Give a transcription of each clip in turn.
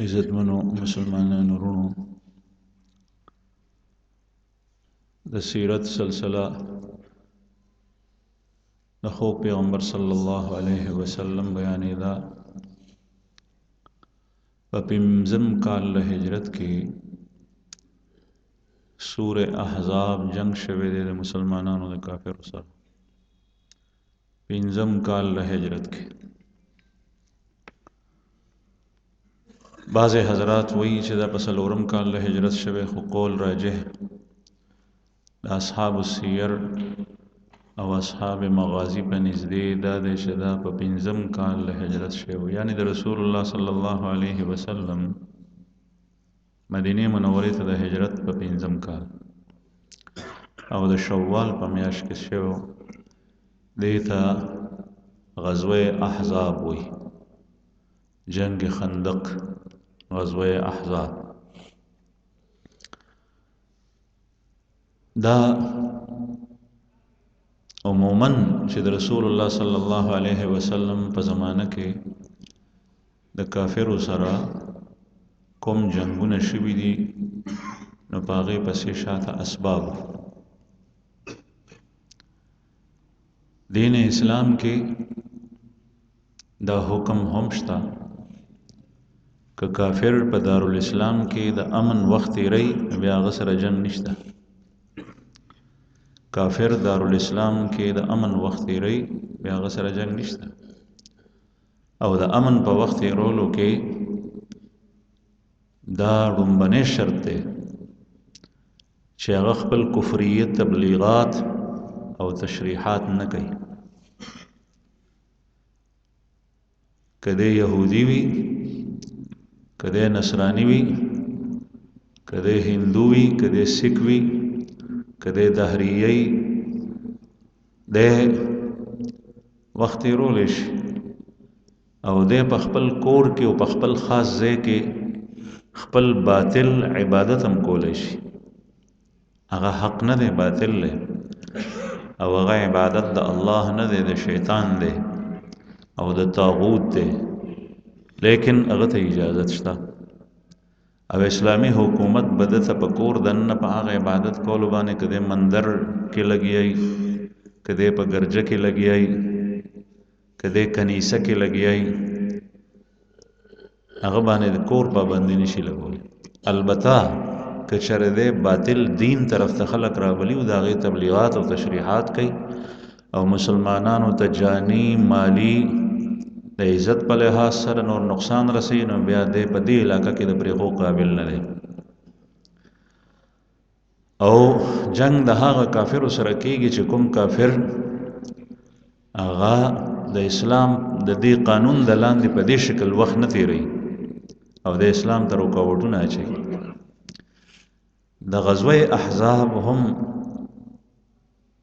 عزتمنو مسلمانانو ورونو د سیرت سلسله د خو پیغمبر صلی الله علیه وسلم بیانې ده په پنځم کال له هجرت کې سوره احزاب جنگ شوه د مسلمانانو د کافرو سره پنځم کال له هجرت کې بعض حضرات وایي چې دا په څلورم کال له هجرت شوه خو قول راجح د اصحاب السیر او اصحاب مغازی په نږدې دا د چې دا په پنځم کال له هجرت شوه یعنی د رسول الله صلی الله علیه وسلم مدینه منورې ته د هجرت په پنځم کال او د شوال په میاشت کې شوه دیتا غزوه احزاب وی جنگ خندق غزوه احزاب دا عموما چې د رسول الله صلی الله علیه وسلم په زمانه کې د کافرو سره کوم جنگونه شوي دي نو په هغې پسې شاته اسباب دین اسلام کې دا حکم هم شته که کافر په دارالاسلام کې د امن وخت تیری بیا هغه سره جنگ نشته کافر دارالاسلام کې د امن وخت تیری بیا هغه سره جنگ نشته او د امن په وخت تیرولو کې دا لومبنی شرط دی چې هغه خپل کفریه تبلیغات او تشریحات نه کوي کده یهودی وي کده نصرانی وي کده هندو وي کده سیک وي کده دهریه د وخت رولش او د خپل کور کې او په خپل خاص ځای کې خپل باطل عبادت هم کولای شي هغه حق نه دی باطل دی او هغه عبادت د الله نه دی د شیطان دی او د طاغوت دی لیکن هغه ته اجازت شته او اسلامی حکومت بدته په کور دنه په هغه عبادت کولو باندې کده مندر کې لګیای کده په ګرجه کې لګیای کده کنیسه کې لګیای هغه باندې د کور پابندی نشي لګول البته کچره ده باطل دین طرف ته خلق راولي او داغه تبلیغات او تشریحات کوي او مسلمانانو ته جانی مالی د عزت په لحاظ سره نور نقصان رسي نو بیا د په دې علاقه کې د پرېخو قابل نه دی او جنگ د هغه کافر سره کېږي چې کوم کافر هغه د اسلام د دې قانون د لاندې په دې شکل وخت نه تیری او د اسلام تر رکاوټونه اچي د غزوه احزاب هم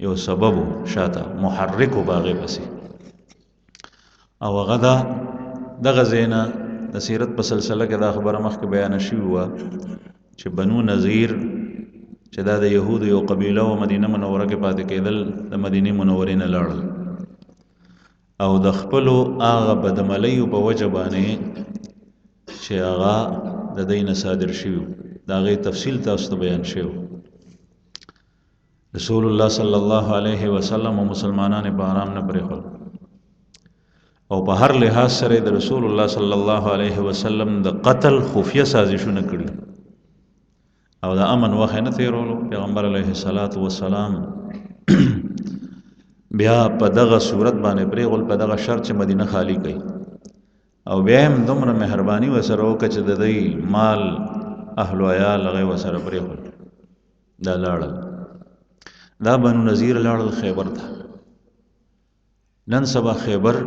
یو سبب شاته محرک باغې پسې او غدا د غزینا د سیرت په سلسله کې دا خبره مخکې بیان شوی و چې بنو نذیر چې دا د يهودو یو قبیله و مدینه منوره کې پاتې کېدل د مدینه منورې نه لاړل او د خپل هغه بدعملیو په وجه باندې چې هغه د دین صادر شوی دا غي تفصیل تاسو ته بیان شوی رسول الله صلی الله علیه وسلم او مسلمانان په آرام نه پرېخل او په هر لحاظ سره د رسول الله صلی الله علیه وسلم د قتل خفیه سازشونه کړي او د امن وخت نه تیرولو پیغمبر علیه الصلاۃ والسلام بیا په دغه صورت باندې پرېغل په دغه شرط چې مدینه خالی کړي او بیا هم دومره مهرباني وسره وکړه چې د دې مال اهل و عیال هغه وسره پرېغل دا لاړل دا بنو نذیر لاړل خیبر ته نن سبا خیبر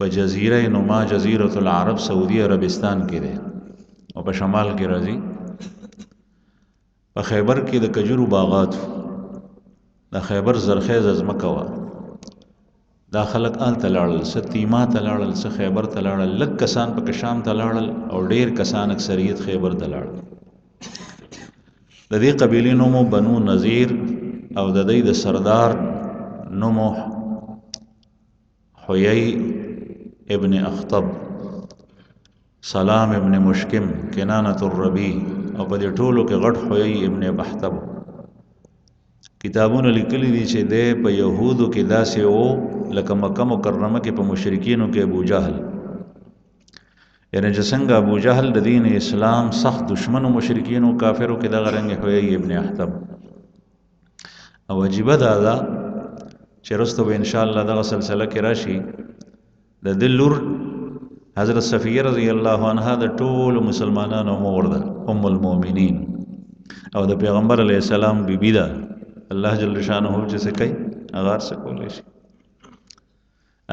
په جزیره نما جزیره العرب سعودي عربستان کې ده او په شمال کې راځي په خیبر کې د کجورو باغات د خیبر زرخیز ازمکه وا دا خلک آل تلاړل ستیما تلاړل س خیبر تلاړل لک کسان په شام تلاړل او ډیر کسان اکثریت خیبر تلاړل د دې قبیلې نومو بنو نذیر او د دې د سردار نومو حیی ابن اخطب سلام ابن مشکم، کنانة الربیع، او په دې ټولو کې غټ حوی ابن بحتب. کتابونه لیکلي دي چې د په یهودو کې داسې و لکه مکه مکرمه کې په مشرکینو کې ابو جهل، یعنی چې څنګه ابو جهل د دین اسلام سخت دشمن او مشرکینو کافرو کې دغه رنګ حوی ابن احتب. او عجیبه دا چې رستو به ان شاء الله دغه سلسله کې راشي د دلور حضرت صفیه رضی الله عنها د ټول مسلمانانو مور ده، ام المؤمنین، او د پیغمبر علیه السلام بیبی ده. الله جل شانه چې څه کوي هغه څه کولی شي.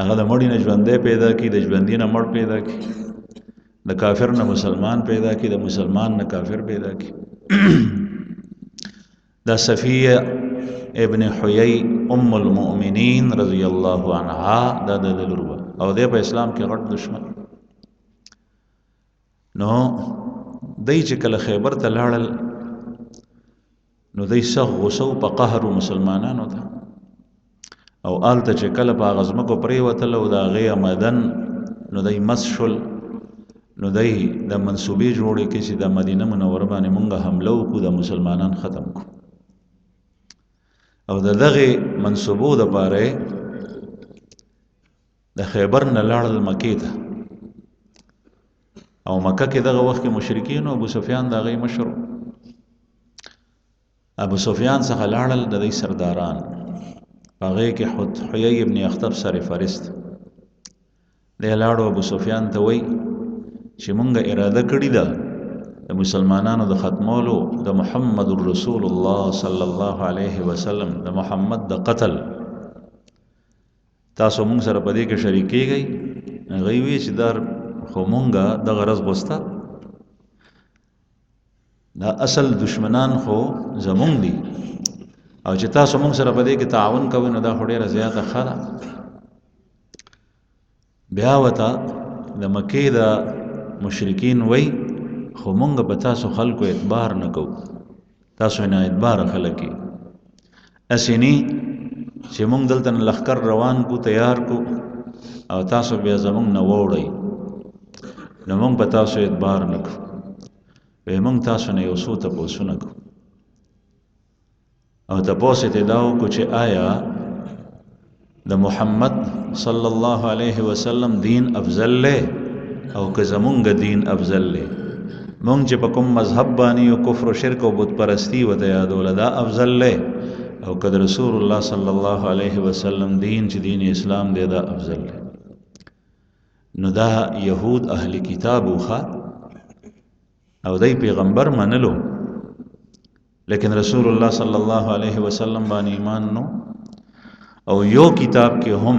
هغه د مړي نه ژوندی پیدا کړي، د ژوندي نه مړ پیدا کړي، د کافر نه مسلمان پیدا کړي، د مسلمان نه کافر پیدا کړي. دا صفیه ابن حیی ام المؤمنین رضی الله عنها دا د لور او د په اسلام کې غټ دشمن. نو دای چې کله خیبر ته لاړل نو دای سخ غوسو په قهر مسلمانانو ته، او آلته چې کله په غزمکو پریوتل او دا غي مدن نو دای مسشل، نو دای د منسوبې جوړې کې چې د مدینه منوره باندې مونږه حمله وکړو، د مسلمانان ختم کو. او دغه منسوبو د پاره د خیبر نه لاړل مکې ته، او مکه کې دغه وخت کې مشرکین او ابو سفیان د غي مشر ابو سفیان څخه لاړل د دې سرداران، هغه کې حیی ابن اخطب سره فرست دی. لاړو ابو سفیان ته وای چې مونږه اراده کړې ده د مسلمانانو د ختمولو، د محمد رسول الله صلی الله علیه وسلم د محمد د قتل، تاسو مونږ سره په دې کې شریکېږئ. هغه وی چې در خو مونږه د غرض غوسته، دا اصل دشمنان خو زمونږ دي، او چې تاسو مونږ سره په دې کې تعاون کوئ نو دا خو ډېره زیاته ښه ده. بیا ورته د مکې د مشرکین وی خو مونږ به تاسو خلکو اعتبار نه کوو، تاسو نه اعتبار خلک یې اسې نه چې مونږ دلته لښکر روان کو تیار کو او تاسو بیا زمونږ نه ووړئ نو مونږ به تاسو اعتبار نه کوو. وی مونږ تاسو نه یو څو تپوسونه کوو، او تپوس یې دا وکړو چې آیا د محمد صلی الله علیه وسلم دین افضل لی او که زمونږ دین افضل لی؟ مونږ چې په کوم مذهب باندې او کفر او شرک او بت پرستی وته یادول دا افضل لی، او که رسول الله صلی الله علیه وسلم دین چې دین اسلام دی دا افضل لی. نو دا یهود اهل کتاب وخه او دای پیغمبر منلو، لیکن رسول الله صلی الله علیه وسلم باندې ایمان نو، او یو کتاب کې هم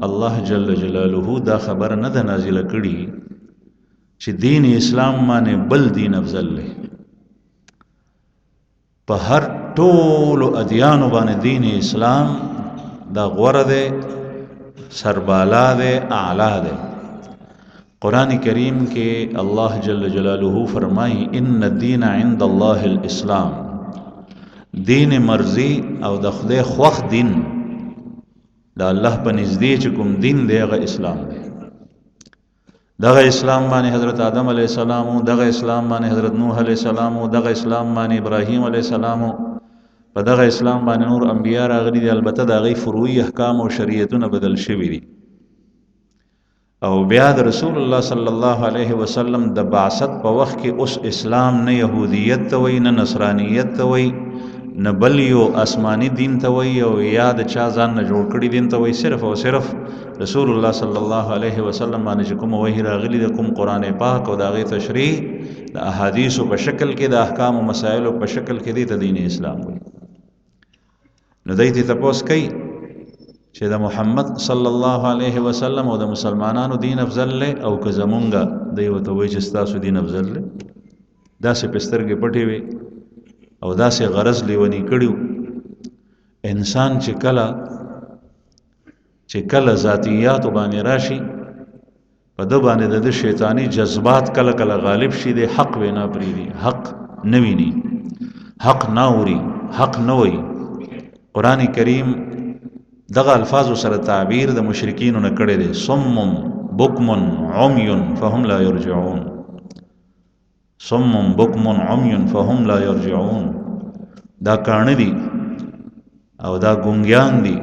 الله جل جلاله دا خبر نه ده نازله کړي چې دین اسلام باندې بل دین افضل دی. په هر ټولو ادیانو باندې دین اسلام دا غوره دی، سربالا دی، اعلی دی. قرآن کریم کې الله جل جلاله فرمایي ان الدین عند الله الاسلام، دین مرضی او د خدای خوښ دین دا الله په نزدې چې کوم دین دی هغه اسلام دی. دغه اسلام باندې حضرت آدم علیه السلام، دغه اسلام باندې حضرت نوح علیه السلام، دغه اسلام باندې ابراهیم علیه السلام، په دغه اسلام باندې نور انبیا راغلي دي. البته د هغې فروعي احکام او شریعتونه بدل شوي دي. او بیا د رسول الله صلی الله علیه وسلم د بعثت په وخت کې اوس اسلام نه یهودیت ته وایي، نه نصرانیت ته وایي، نه بل یو آسمانی دین ته وایي، او یا د چا ځان نه جوړ کړي دین ته وایي. صرف او صرف رسول الله صلی الله علیه وسلم باندې چې کوم وحی راغلی د کوم قرآن پاک او د هغې تشریح د احادیثو په شکل کې، د احکام او مسایلو په شکل کې دی ته دین اسلام وایي. نو دی ته تپوس کوي چې د محمد صلی الله علیه وسلم او د مسلمانانو دین افضل لی او که زمونږه دی ورته وایي چې ستاسو دین افضل لی. داسې په سترګې پټې وي او داسې غرض لیونی کړي انسان چې کله ذاتیاتو باندې راشي په ده باندې د شیطانی جذبات کله کله غالب شي، د حق وینا پرېږدي، حق نه ویني، حق نه اوري، حق نه وایي. قرآن کریم دغه الفاظو سره تعبیر د مشرکینو نه کړی دی، صم بکم عمی فهم لا یرجعون. صم بکم عمی فهم لا یرجعون. دا کاڼه دي او دا ګونګیان دي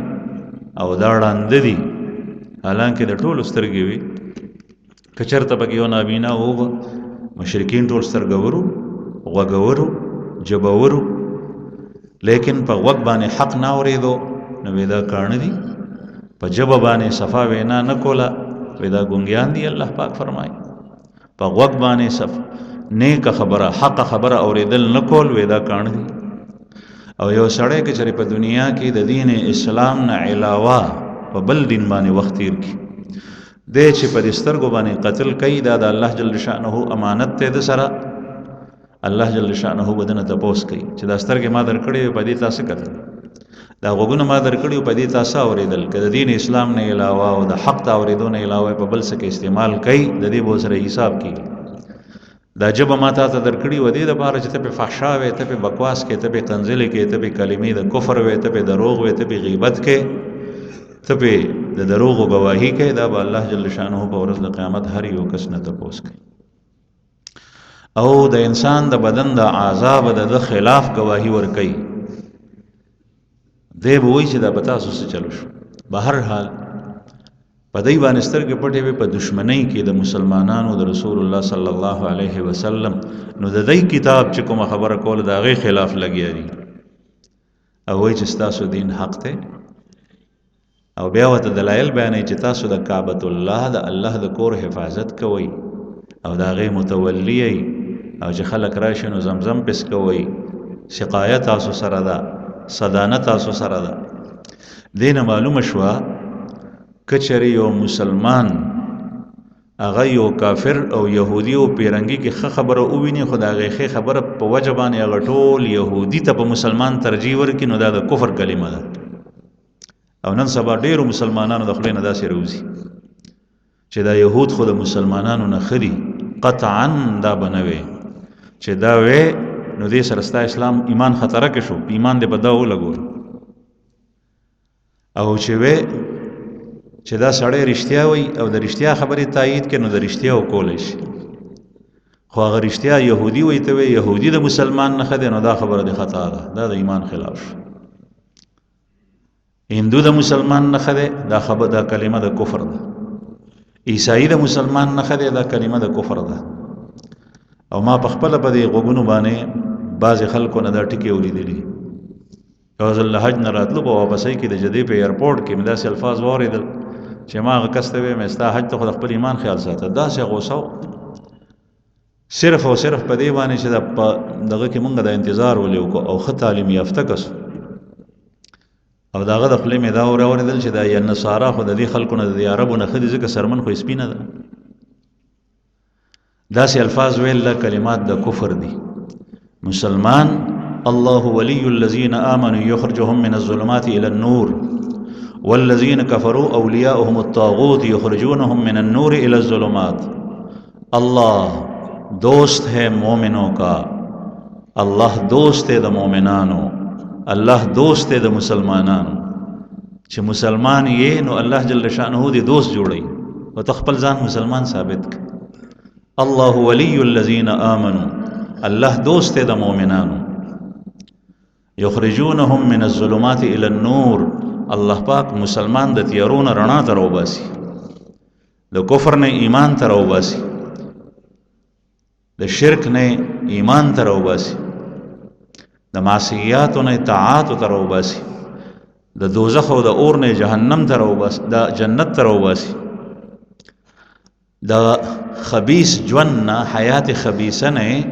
او دا ړانده دي، حالانکه د ټولو سترګې وي. که چېرته پکې یو نابینا و به مشرکین ټول سترګورو، غوږورو، ژبورو، لیکن په غوږ باندې حق نه اورېدو، نو وی دا کاڼه دي. په ژبه باندې صفا وینا نه کوله، وی دا ګونګیان دي. الله پاک فرمایي په غوږ باندې نیکه خبره، حق خبره اورېدل نه کول، وی دا کاڼه دي. او یو سړی که چېرې په دنیا کې د دین اسلام نه علاوه په بل دین باندې وخت تیر کړي، دی چې په دې سترګو باندې قتل کوي، دا د الله جل شأنه امانت دی د سره. الله جل شأنه به دنه تپوس کوي چې دا سترګې ما درکړې وې، په دې تاسو کتل، دا غوږونه ما درکړي وو، په دې تاسو اورېدل. که د دین اسلام نه علاوه او د حق د اورېدو نه علاوه په بل څه کې استعمال کوي، د دې به سره حساب کېږي. دا ژبه ما تا ته درکړې وه دې دپاره چې ته پې فحشا وې، ته پې بکواس کې، ته پې کنځلې کې، ته پې کلمې د کفر وې، ته پې دروغ وې، ته پې غیبت کې، ته پې د دروغو ګواهي کوي. دا به الله جل شانه په ورځ د قیامت هر یو کس نه تپوس کوي. او د انسان د بدن د اعضا به د خلاف ګواهي ورکوي، دی به وایي چې دا به تاسو څه چلو شو. به هر حال په دی باندې سترګې پټې وې په دشمنۍ کې د مسلمانانو د رسول الله صلی الله علیه وسلم. نو د دی کتاب چې کومه خبره کوله د هغې خلاف لګیا دي، او وایي چې ستاسو دین حق دی. او بیا ورته دلایل بیانوي چې تاسو د کعبة الله د الله د کور حفاظت کوئ او د هغې متولی یئ، او چې خلک راشي نو زمزم پس کوئ، سقایه تاسو سره ده، صدانه تاسو سره ده. دې نه معلومه شوه که چېرې یو مسلمان هغه یو کافر او یهودي او پیرنګي کې ښه خبره وویني، خو د هغې ښې خبره په وجه باندې هغه ټول یهودي ته په مسلمان ترجیح ورکړي، نو دا د کفر کلمه ده. او نن سبا ډېرو مسلمانانو د خولې نه داسې راوځي چې دا یهود خو د مسلمانانو نه ښه دي. قطعا دا به نه وی چې دا وی نو دې سره ستا اسلام ایمان خطره کې شو، ایمان دې به دا ولګول. او چې وی چې دا سړی رښتیا وایي او د رښتیا خبرې تایید کړي، نو د رښتیا وکولی شي. خو هغه رښتیا یهودي وایي ته وایي یهودي د مسلمان نه ښه دی، نو دا خبره د خطا ده، دا د ایمان خلاف شو. هندو د مسلمان نه ښه دی، دا کلمه د کفر ده. عیسائی د مسلمان نه ښه دی، دا کلمه د کفر ده. او ما په خپله په دې غوږونو باندې بعضې خلکو نه دا ټکي اورېدلي. یو ځل له حج نه راتلو په واپسۍ کې د جدې په ایرپورټ کې مې داسې الفاظ واورېدل چې ما هغه کس ته ویم ستا حج ته خو د خپل ایمان خیال ساته. داسې غوسه و صرف او صرف په دې باندې چې دغه کې مونږ د انتظار ولې وکړو او ښه تعلیم یافته کس او د هغه د خولې مې دا واورېدل چې دا یا نصارا خو د دې خلکو نه د عربو نه ښه دي ځکه سرمن خو سپینه ده. داسې الفاظ ویل دا کلمات د کفر دي. مسلمان الله ولي الذين آمنوا يخرجهم من الظلمات إلى النور والذين كفروا أولياؤهم الطاغوت يخرجونهم من النور إلى الظلمات. اللہ دوست ہے مومنوں کا، اللہ دوست ہے د مومنانو، اللہ دوست ہے د مسلمانانو. چې مسلمان یې نو الله جل شانه دې دوست جوړي او تخپل ځان مسلمان ثابت کړي. الله ولي الذين آمنوا، الله دوست ہے د مومنانو. یخرجونهم من الظلمات الى النور، الله پاک مسلمان د تیارو نه رڼا ته راوباسي، د کفر نه ایمان ته راوباسي، د شرک نه ایمان ته راوباسي، د معصیاتو نه طاعات ته راوباسي، د دوزخ او د اور نه جهنم ته راوباسي، د جنت ته راوباسي، د خبیث ژوند نه حیات خبیثه نه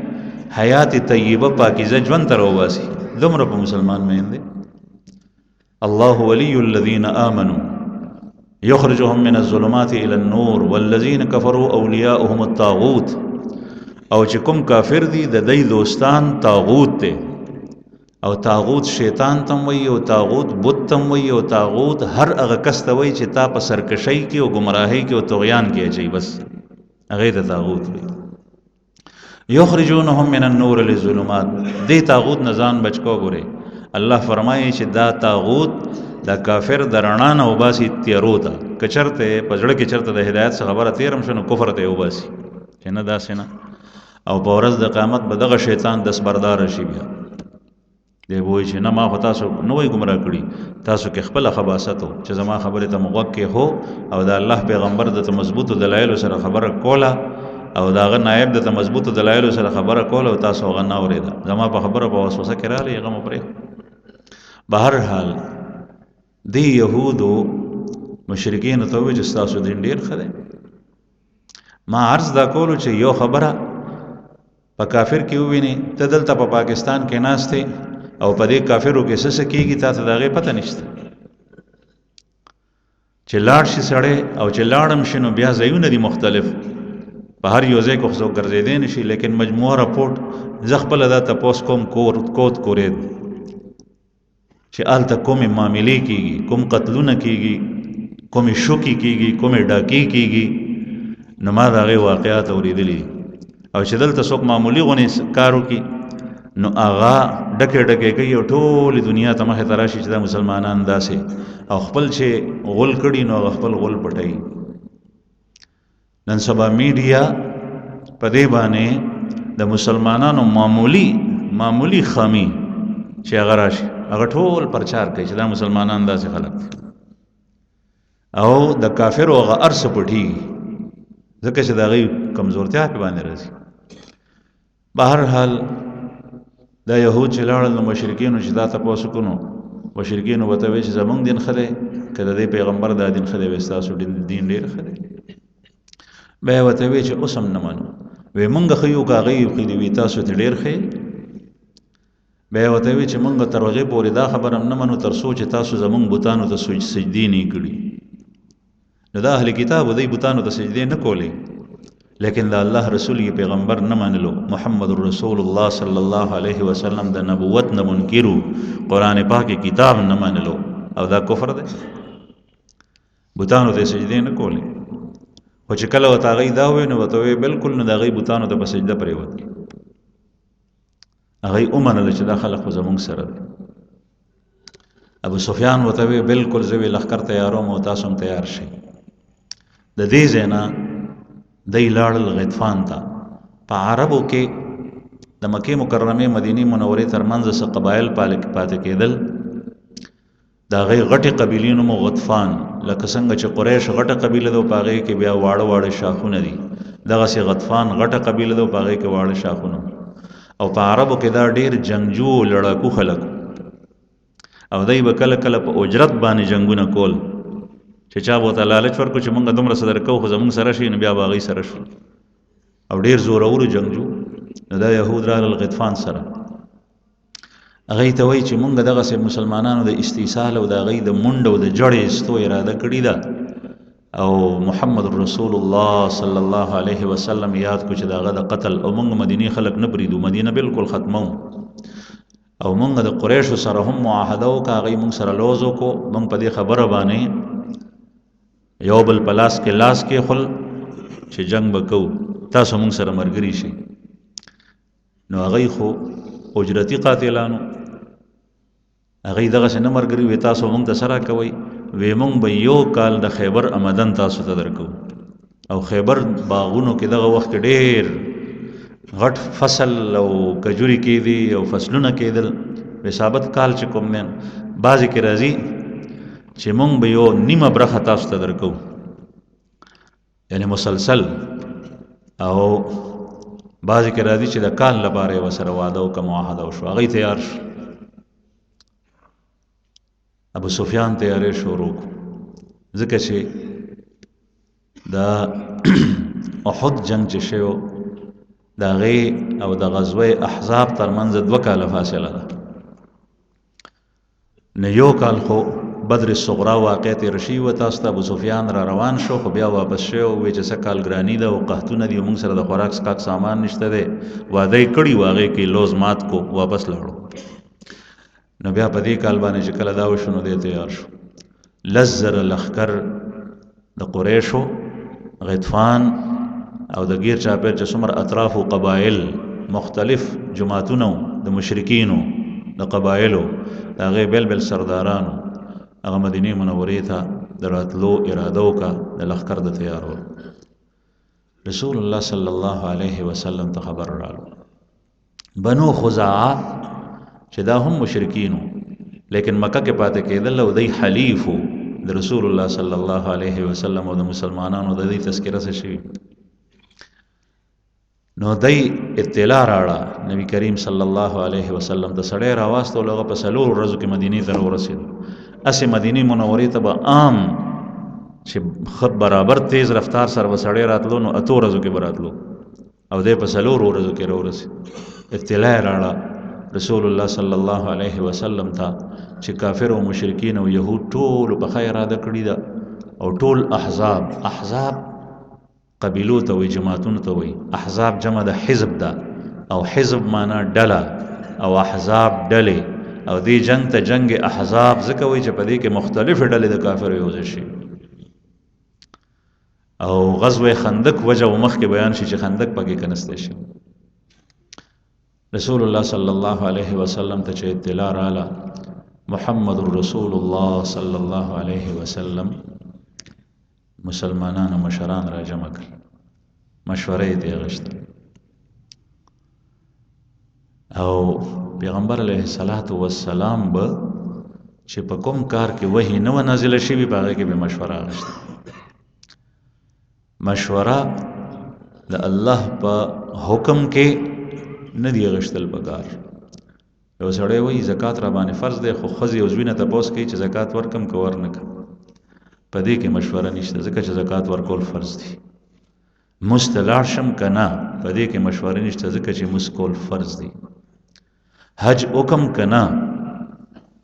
حیات طیبه پاکیزه ژوند ته راوباسي. دومره په مسلمان مین دی. الله ولي الذين آمنوا يخرجهم من الظلمات إلى النور والذين كفروا أولياؤهم الطاغوت. او چې کوم کافر دي د دې دوستان طاغوت دی، او طاغوت شیطان تم وي او طاغوت بت تم وي او طاغوت هر هغه کس ته وي چې تا په سرکشۍ کې او گمراهۍ کې او طغیان کې اچوي، بس هغې ته طاغوت وي. یخرجونهم من النور للظلمات، دې طاغوت نه ځان بچ کو. ګورې الله فرمایي چې دا طاغوت دا کافر د رڼا نه وباسي تیارو ته. که چېرته په زړه کې چېرته د هدایت څه خبره تېر هم شو نو کفر ته یې وباسي، چې نه داسې نه. او په ورځ د قیامت به دغه شیطان دستبردار شي بیا دی وایي چې نه ما خو تاسو نه وای ګمراه کړي تاسو کې خپله خباست و چې زما خبرې ته مغوږ کې هو او د الله پیغمبر د مضبوطو دلایلو سره خبره کوله او د هغه نایب د مضبوطو دلایلو سره خبره کوله او تاسو هغه نه اورېده زما په خبره په وسوسه کې راغلی هغه مو پرېښود بهر حال دی یهودو مشرکینو ته ووایي چې ستاسو دین ډېر ښه دی ما عرض دا کولو چې یو خبره په کافر کې ووینې ته دلته په پاکستان کې ناست او په دې کافرو کې څه کېږي تا ته د هغې پته نشته چې لاړ شي سړی او چې لاړم شي نو بیا ځایونه دي مختلف په هر یو ځای کې خو څوک ګرځېدی نه شي لیکن مجموعه رپورټ زه خپله دا تپوس کوم کود کورید چې هلته کومې معاملې کېږي کوم قتلونه کېږي کومې شوکې کېږي کومې ډاکې کېږي نو ما د هغې واقعات اورېدلي او چې دلته څوک معمولي غونې کار وکړي نو هغه ډکې ډکې کوي او ټولې دنیا ته مخې ته راشي چې دا مسلمانان داسې او خپل چې غول کړي نو هغه خپل غول پټوي نن سبا میډیا په دې باندې د مسلمانانو معمولی خامي چې هغه راشي هغه ټول پرچار کوي چې دا مسلمانان داسې خلک دي او د کافرو هغه ارس پټېږي ځکه چې د هغوی کمزورتیا پې باندې راځي بهر حال دا یهود چې لاړل نو مشرکینو چې دا تپوس وکړو نو مشرکینو ورته وایي چې زموږ دین ښه دی که د دې پیغمبر دا دین ښه دی وایي ستاسو دین ډېر ښه دی بیا یې ورته وایي چې اوس هم نه منو وایي مونږ ښه یو که هغوی ښه دي وایي تاسو ته ډېر ښه بیا یې ورته وایي چې مونږ تر هغې پورې دا خبره هم نه منو تر څو چې تاسو زموږ بوتانو ته سجدې نه کړي نو دا اهل کتابو دی بوتانو ته سجدې نه کولې لیکن دا الله رسول یې پیغمبر نه منلو محمد رسول الله صلی الله علیه وسلم د نبوت نه منکرو قرآن پاک کتاب نه منلو او دا کفر دی بوتانو ته سجدې نه کولې خو چې کله ورته هغوی دا ووایي نو ورته وایي بلکل نو د هغوی بوتانو ته په سجده پرېوت هغوی ومنله چې دا خلک خو زموږ سره دی ابو سفیان ورته وایي بلکل زه وی لښکر تیاروم او تاسو هم تیار شئ د دې ځای نه دی لاړل غطفان ته په عربو کې د مکې مکرمې مدینې منورې ترمنځ څه قبایل پاتې کېدل د هغې غټې قبیلې نوم غطفان لکه څنګه چې قریش غټه قبیله ده او په هغې کې بیا واړه شاخونه دي دغسې غطفان غټه قبیله ده او په هغې کې واړه شاخونه او په عربو کې دا ډېر جنګجو لړاکو خلک او دی به کله کله په اجرت باندې جنګونه کول چې چا به ورته لالچ ورکړو چې مونږ دومره څه درکوو خو زمونږ سره شي نو بیا به هغوی سره شو او ډېر زورورو جنګجو نو دا یهود راغلل غطفان سره هغوی ته وایي چې مونږ دغسې مسلمانانو د استیصال او د هغوی د منډ او د جړې ایستو اراده کړې ده او محمد رسول الله صلی الله علیه وسلم یاد کو چې د هغه د قتل او مونږ مدینې خلک نه پرېږدو مدینه بالکل ختمو او مونږ د قریشو سره هم معاهده وکړه هغوی مونږ سره لوز وکړو مونږ په دې خبره باندې یو بل په لاس کې خل چې جنگ به کوو تاسو مونږ سره ملګري شئ نو هغوی خو اجرتي قاتلانو هغوی دغسې نه ملګري وي تاسو مونږ ته څه راکوئ وی مونږ به یو کال د خیبر آمدن تاسو ته درکوو او خیبر باغونو کې دغه وخت ډېر غټ فصل او کجوري کېدي او فصلونه کېدل وی ثابت کال چې کوم دی بعضې کې راځي چې مونږ به یو نیمه برخه تاسو ته درکوو یعنی مسلسل او بعضې کې راځي چې د کال لپاره یې ورسره واده وکړه معاهده وشوه هغوی تیار شو ابو سفیان تیارې شروع کړو ځکه چې د احد جنگ چې شوی د هغې او د غزوه احزاب ترمنځ 2 کاله فاصله ده نه یو کال خو بدر الصغرا واقع تېره شوي وه تاسو ته ابو سفیان را روان شو خو بیا واپس شوی وی چې څه کال ګراني ده او قحطونه دي مونږ سره د خوراک څښاک سامان نشته دی واده یې کړي و هغې کې لوز مات کو واپس لاړو نو بیا په دې کال باندې چې کله دا وشو نو دی تیار شو 10,000 لښکر د قریشو غطفان او د غیر چاپېر چې څومره اطرافو قبایل مختلف جماعتونه د مشرکینو د قبایلو د هغې بیل بیل سردارانو هغه مدینې منورې ته د راتلو اراده وکړه د لښکر د تیارولو رسول الله صلی الله علیه وسلم ته خبر راغله. بنو خزاعه چې دا هم مشرکینو لیکن مکه کې پاتې کېدل او دی حلیفو د رسول الله صلی الله علیه وسلم او د مسلمانانو د دې تذکره څه شي. نو دی اطلاع راړه نبی کریم صلی الله علیه وسلم د سړی راواستو لغه په څلور ورځو کې مدینې ته ورسېد. اسې مدینې منورې ته به عام چې خط برابر تیز رفتار سره به سړی راتلو نو اتو ورځو کې به راتلو او دی په څلور ورځو کې راورسېد. اطلاع راړه رسول الله صلی الله علیه وسلم ته چې کافر او مشرکین او یهود ټول په خیر اراده کړی ده او ټول احزاب قبیلو ته وي جماعتونو ته وي. احزاب جمع د حزب ده او حزب معنا ډله او احزاب ډلې او دې جنگ ته جنگ احزاب ځکه وایي چې په دې کې مختلفې ډلې د کافرو یوځای شي. او غزوه خندق وجه مخکې بیان شي چې خندق پکې کنسته شي. رسول الله صلی الله علیه وسلم ته چې اطلاع رااله محمد رسول الله صلی الله علیه وسلم مسلمانانو مشران را جمع کړل، مشورې یې غوښتل او پیغمبر علیه الصلاۃ والسلام به چې په کوم کار کې وحی نه و نازله شوی په هغه کې به مشوره غوښتل. مشوره د الله په حکم کې نه دی غوښتل پکار. یو سړی وایي زکات را باندې فرض دی خو ښځې او زوینه تپوس کوي چې زکات ورکم که ورنکم. په دې کې مشوره نشته ځکه چې زکات ورکول فرض دي. مونځ ته لاړ شم که نه په دې کې مشوره نشته ځکه چې مونځ کول فرض دي. حج وکم که نه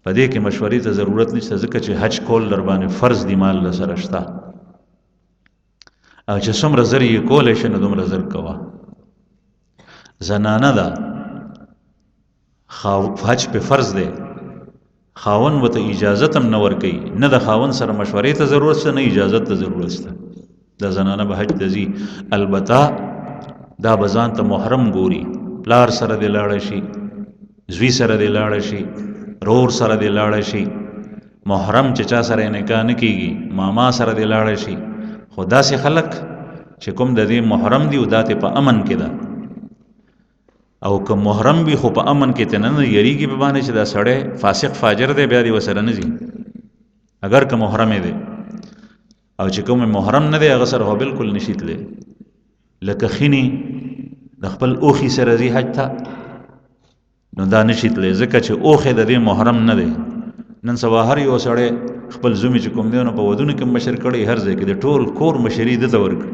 په دې کې مشورې ته ضرورت نشته ځکه چې حج کول در باندې فرض دي، مال له سره شته او چې څومره زر یې کولی شي نو دومره زر کوه. زنانه ده حج په فرض دی، خاون ورته اجازت هم نه ورکوي، نه د خاون سره مشورې ته ضرورت شته نه اجازت ته ضرورت شته. د زنانه به حج ته ځي، البته دا به ځان ته محرم ګوري، پلار سره دې لاړه شي، زوی سره دې لاړه شي، رور سره دې لاړه شي. محرم چې چا سره نکاح نه کیږي ماما سره دې لاړه شي. خو داسې خلک چې کوم د دې محرم دي او دا ته په امن کې ده او که محرم وي خو په امن کې ته نه یریږي په باندې چې دا سړی فاسق فاجر دی بیا دې ورسره نه ځي اگر که محرم دی. او چې کوم محرم نه دی هغه سره خو بالکل نشي تللی. لکه ښینې د خپل اوښي سره ځي حج ته نو دا نشي تللی ځکه چې اوښې د دې محرم نه دی. نن سبا هر یو سړی خپل زومې چې کوم دی نو په ودونو کې مشر کړی، هر ځای کې د ټول کور مشري ده ته ورکړي،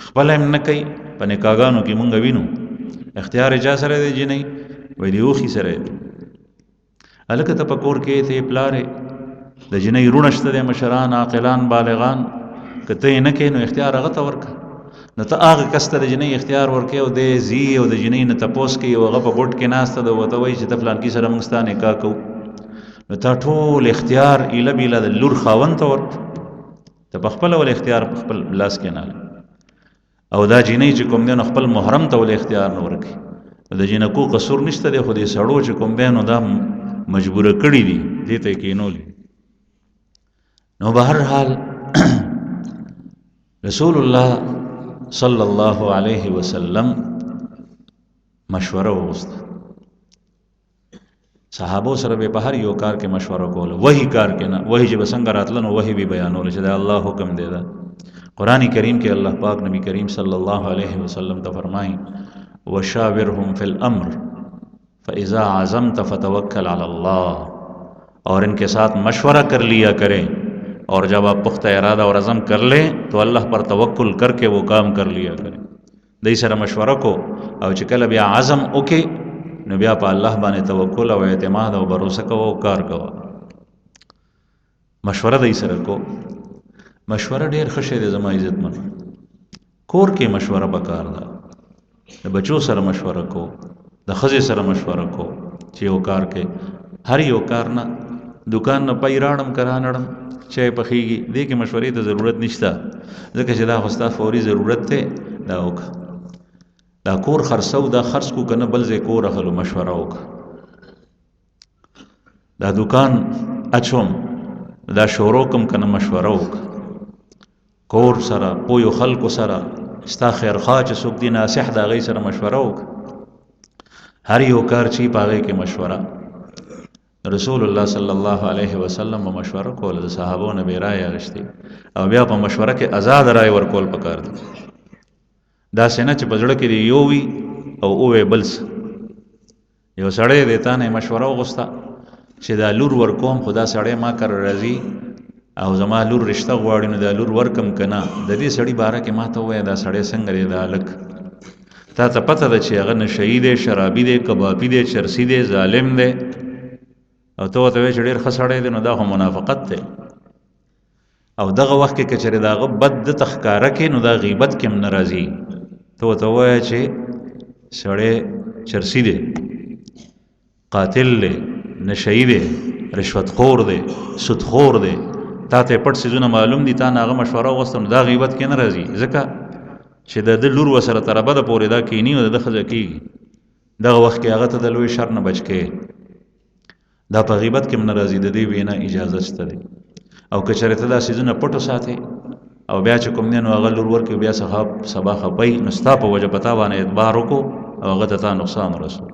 خپله هم نه کوي. په نکاحګانو کې مونږ وینو اختیار چا سره دی جنۍ وایي د اوښي سره دی. هلکه ته په کور کې ته پلارې د جنۍ وروڼه شته دی مشران عاقلان بالغان، که ته یې نه کوې نو اختیار هغه ته ورکړه. نو ته هغه کس ته د جنۍ اختیار ورکوې او دی ځي او د جنۍ نه تپوس کوي او هغه په بوټ کې ناسته ده ورته وایي چې ته فلانکي سره موږ ستا نکاح کوو. نو تا ټول اختیار ایله بیله د لور خاوند ته ورکړه، ته په خپله ول اختیار په خپل لاس کې نه او دا جنۍ چې کوم دی نو خپل محرم ته ول اختیار نه ورکړي. د جنکو قصور نشته دی خو دې سړو چې کوم دی نو دا مجبوره کړي دي دې ته یې کینولي. نو به هر حال رسول الله صلی الله علیه وسلم مشوره وغوښته. صحابو سره به په هر یو کار کې مشوره کوله، وحی کار کې نه. وحی چې به څنګه راتله نو وحی به بیانوله چې دا الله حکم دی. دا قرآن کریم کې الله پاک نبی کریم صلی الله علیه وسلم ته فرمایي وشاورهم فی الامر فاذا عزمت فتوکل علی الله، اور ان کے ساتھ مشورہ کر لیا کریں اور جب آپ پختہ ارادہ اور عزم کر لیں تو اللہ پر توکل کر کے وہ کام کر لیا کریں. دای سره مشوره کو او چې کله بیا عزم وکې نو بیا په الله باندې توکل او اعتماد او باور کوه او کار کوه. مشوره دای سره کو. مشوره ډیر ښه شی دی زما عزت من. کور کې مشوره پکار ده، د بچو سره مشوره کو، د ښځې سره مشوره کو چې یو کار کې هر یو کار نه دکان نه پای راړم کرانړم چای پخېږي دې کې مشورې ته ضرورت نشته ځکه چې دا خو ستا فوري ضرورت دی. دا وکړه دا کور خرڅو دا خرڅ کو که نه بل ځای کور اخلو مشوره وکړه. دا دکان اچوم دا شروع کوم که نه مشوره وکړه. کور سره پویو خلکو سره ستا خیرخوا چې څوک دي ناصح د هغې سره مشوره وکړه هر یو کار چې په هغې کې مشوره رسول الله صلی الله علیه وسلم به مشوره کوله د صحابو نه به رایې اخیستې او بیا په مشوره کې آزاد رایې ورکول پکار دي داسې نه چې په زړه کې دې یو وي او ووایې بل څه یو سړی دی تا نه مشوره وغوسته چې دا لور ورکوم خو دا سړی ما کره راځي او زما لور رشته غواړي نو دا لور ورکم که نه د دې سړي باره کې ما ته ووایه دا سړی څنګه دی دا هلک تا ته پته ده چې هغه نشهي دی شرابي دی کبابي دی چرسي دی ظالم دی او ته ورته وایې چې ډېر ښه سړی دی نو دا خو منافقت دی او دغه وخت کې که چېرې د هغه بد ده ته ښکاره کړې نو دا غیبت کې هم نه راځي ته ورته ووایه چې سړی چرسي دی قاتل دی نشهي دی رشوتخور دی سودخور دی تا ته پټ څیزونه معلوم دي تا نه هغه مشوره وغوسته نو دا غیبت کې نه راځي ځکه چې د ده لور ورسره تر ابده پورې دا کیني او د ده ښځه کېږي دغه وخت کې هغه ته د لوی شر نه بچ کوې دا په غیبت کې هم نه راځي د دې وینا اجازه شته دی او که چېرې ته دا څیزونه پټ وساتې او بیا چې کوم دی نو هغه لور ورکړي بیا سبا خپئ نو ستا په وجه په تا باندې اعتبار وکړو او هغه ته تا نقصان ورسول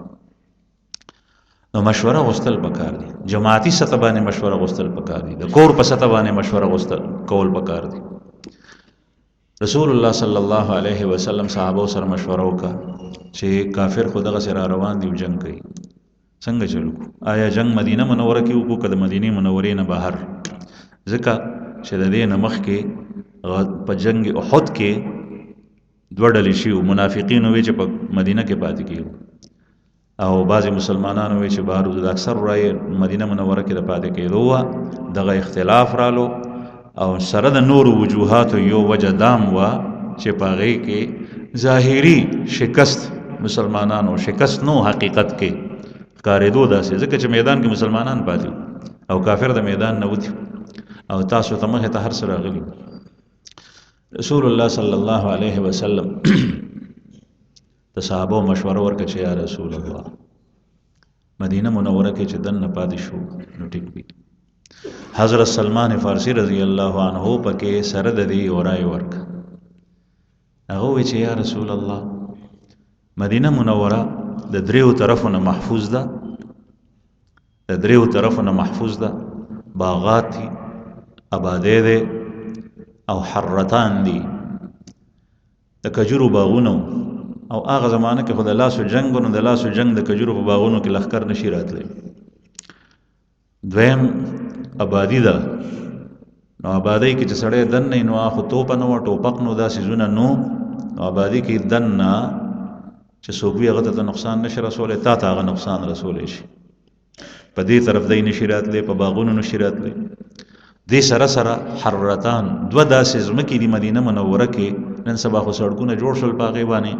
نو مشوره غوښتل پکار دي جماعتي سطح باندې مشوره غوښتل پکار دي د کور په سطح باندې مشوره غوښتل کول پکار دي رسول الله صلی الله علیه وسلم صحابه سره مشوره وکړه چې کافر خو دغه سره روان دي جنگ کوي څنګه چلو آیا جنگ مدینه منوره کې وکړو که د مدینې منورې نه بهر ځکه چې د دې نه مخکې په جنگ احد کې دوه ډلې شوي منافقین وی چې په مدینه کې پاتې کېږي او بعضې مسلمانانو وی چې بهر د اکثر رایې مدینه منوره کې د پاتې کېدو وه دغه اختلاف رالو او سره د نورو وجوهاتو یو وجه دام وه چې په هغې کې ظاهري شکست مسلمانانو شکست نو حقیقت کې ښکارېدو داسې ځکه چې میدان کې مسلمانان پاتې او کافر د میدان نه وتي او تاسو ته مخې ته هر څه راغلي رسول الله صلی الله علیه وسلم د صحابو مشوره ورکړه چې یا رسول الله مدینه منوره کې چې دننه پاتې شو نو ټیک وي حضرت سلمان فارسی رضی الله عنه پکې سره د دې یو رایې ورکړه هغه وایي چې یا رسول الله مدینه منوره د دریو طرفونه محفوظ ده د دریو طرفونه محفوظ ده باغات دي آبادی دی او حرتان دي د کجورو باغونو او هغه زمانه کې خو د لاسو جنګ نو د لاسو جنگ د کجورو په باغونو کې لښکر نشي راتلی دویم آبادي ده نو آبادی کې چې سړی دننه نو خو توپه نه وه ټوپک نو دا څیزونه نو آبادي کې دننه چې څوک وي هغه ته نقصان نشي رسولی تا ته هغه نقصان رسولی شي په دې طرف دی نشي راتلی په باغونو نشي راتلی دې سره سره حرتان دوه داسې ځمکې دي مدینه منوره کې نن سبا خو سړکونه جوړ شول په هغې باندې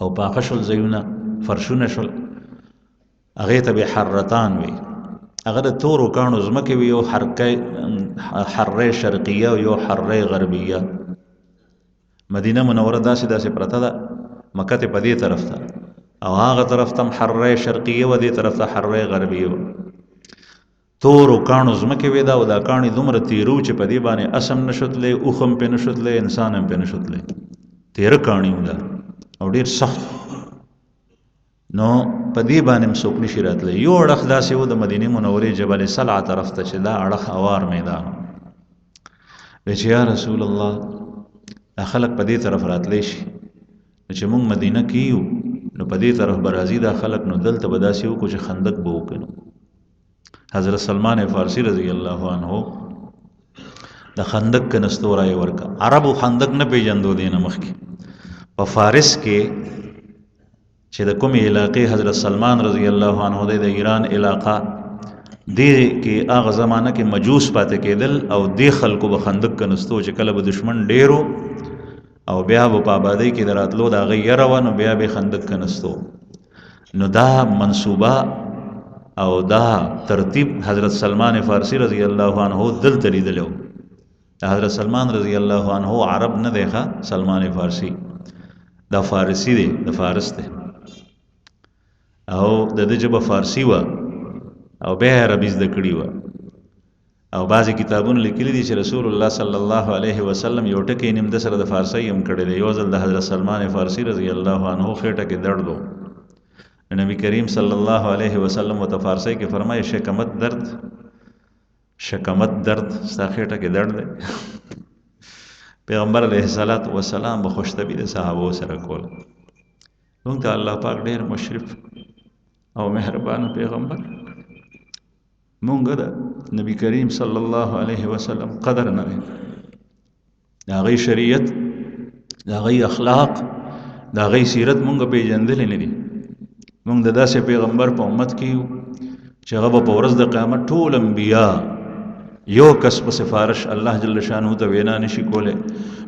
او پاخه شول ځایونه فرشونه شول هغې ته به حرتان وي هغه د تورو کاڼو ځمکې وي یو حره شرقیه او یو حره غربیه مدینه منوره داسې داسې پرته ده مکه ته په دې طرف ته او هغه طرف ته هم حره شرقیه و دې طرف ته حره غربیه و تورو کاڼو ځمکې وې دا او دا کاڼي دومره تیرو چې په دې باندې اسم نشتلی اوښ هم پرې نشتلی انسان هم پرې نشتلی تیره کاڼي و دا او ډېر سخت نو په دې باندې هم څوک نشي راتلی یو اړخ داسې و د مدینې منورې جبل سلع طرف ته چې دا اړخ هوار میدان وی چې یا رسول الله دا خلک په دې طرف راتلی شي چې موږ مدینه کې یو نو په دې طرف به راځي دا خلک نو دلته به داسې وکړو چې خندق به وکړو حضرت سلمان فارسی رضی الله عنه د خندق کنستو رایې ورکړه عربو خندق نه پیژندو دی نه مخکې په فارس کې چې د کومې علاقې حضرت سلمان رضی الله عنه د ایران علاقه دې کې هغه زمانه کې مجوس پاتې کېدل او دې خلکو به خندق کنستو چې کله به دشمن ډېرو او بیا به په آبادۍ کې د راتلو د هغې یره وه نو بیا به خندق کنستو نو دا منصوبه او دا ترتیب حضرت سلمان فارسی رضی الله عنه دلته لیدلی و حضرت سلمان رضی الله عنه عرب نه دی ښه سلمان فارسی دا فارسی دی د فارس دی او د ده ژبه فارسی وه او بیا عربي زده کړې وه او بعضی کتابونه لیکلي دي چې رسول الله صلی الله علیه وسلم یو ټکی نیم د سره د فارسی هم کړی دی. یو ځل د حضرت سلمان فارسی رضی الله عنه خېټه کې درد و، نبی کریم صلی الله علیه وسلم ته فارسی کې فرمایي شکمت درد ستا خېټه کې درد دی. پیغمبر علیه الصلاۃ والسلام به خوشطبی د صحابه سره کول. موږ ته الله پاک ډېر مشرف او مهربان پیغمبر، مونږ د نبی کریم صلی الله علیه وسلم قدر نه دی، د هغې شریعت، د هغې اخلاق، د هغې سیرت مونږ پیژندلی نه دي. مونږ د داسې پیغمبر په امت کې یو چې هغه به په ورځ د قیامت ټول انبیا یو کس په سفارش الله جل شانه ته وینا نشي کولی.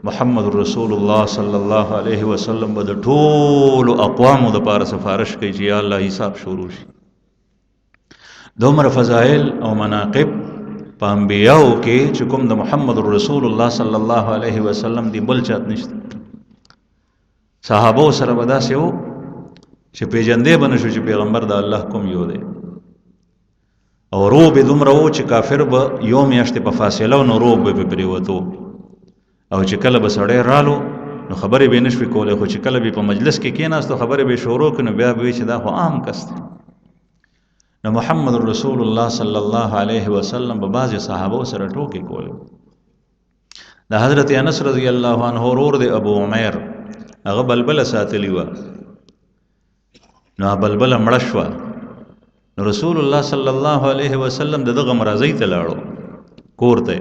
محمد رسول الله صلی الله علیه وسلم به د ټولو اقوامو دپاره سفارش کوي چې یا الله حساب شروع شي. دومره فضائل او مناقب په انبیاو کې چې کوم د محمد رسول الله صلی الله علیه وسلم دی بل چات نشته. صحابه سره به داسې و چې پیژندې به نه شو چې پیغمبر د الله کوم یو دی، او روب یې دومره و چې کافر به یو میاشتې په فاصله و نو روب به پرې پرېوتو، او چې کله به سړی رالو نو خبرې به یې نه شوې کولی، خو چې کله به په مجلس کې کېناستو خبرې به یې شروع کړي نو بیا به وي چې دا خو عام کس دی. نو محمد رسول الله صلی الله علیه وسلم به بعضې صحابو سره ټوکې کولې. د حضرت انس رضی الله عنه ورور دی ابو عمیر، هغه بلبله ساتلې وه، نو بلبله مړه شوه. نو رسول الله صلی الله علیه وسلم د دغه مرضۍ ته لاړو کور ته،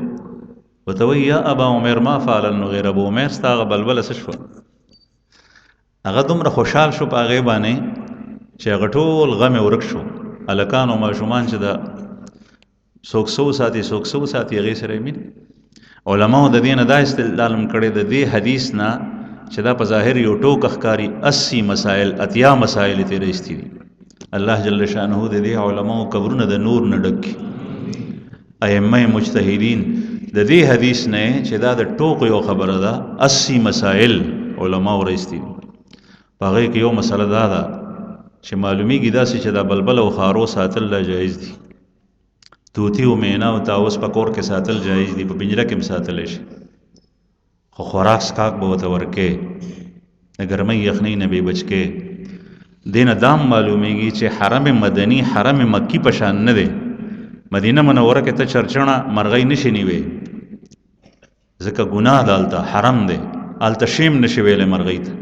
ورته وایي یا ابا عمیر ما فعل النغیر، ابو عمیر ستا هغه بلبله څه شوه؟ هغه دومره خوشحال شو په هغې باندې چې هغه ټول غم یې ورک شو. هلکان او ماشومان چې د څوک سو ساتي هغې سره یې مینه. علماو د دې نه دا استدلال هم کړی د دې حدیث نه چې دا په ظاهر یو ټوک ښکاري، 80 مسائل 80 مسائل یې تېره ایستي دي. الله جل شانه د دې علماو قبرونه د نور نه ډک کړي. ائمه مجتهدین د دې حدیث نه چې دا د ټوک یو خبره ده 80 مسائل علماو رایستي دي. په هغې کې یو مسله دا ده چې معلومیږي داسې چې دا بلبل او خارو ساتل لا جایز دي، طوطي او مینا او طاووس په کور کې ساتل جایز دي، په پنجره کې هم ساتلی شي، خو خوراک څښاک به ورته ورکې، د ګرمۍ یخنۍ نه به یې بچ کې. دې نه دام معلومیږي چې حرم مدني حرم مکی په شان نه دی. مدینه منوره کې ته چرچڼه مرغۍ نشي نیوې، ځکه ګناه ده، هلته حرم دی، هلته شیم نشي ویلی مرغۍ ته،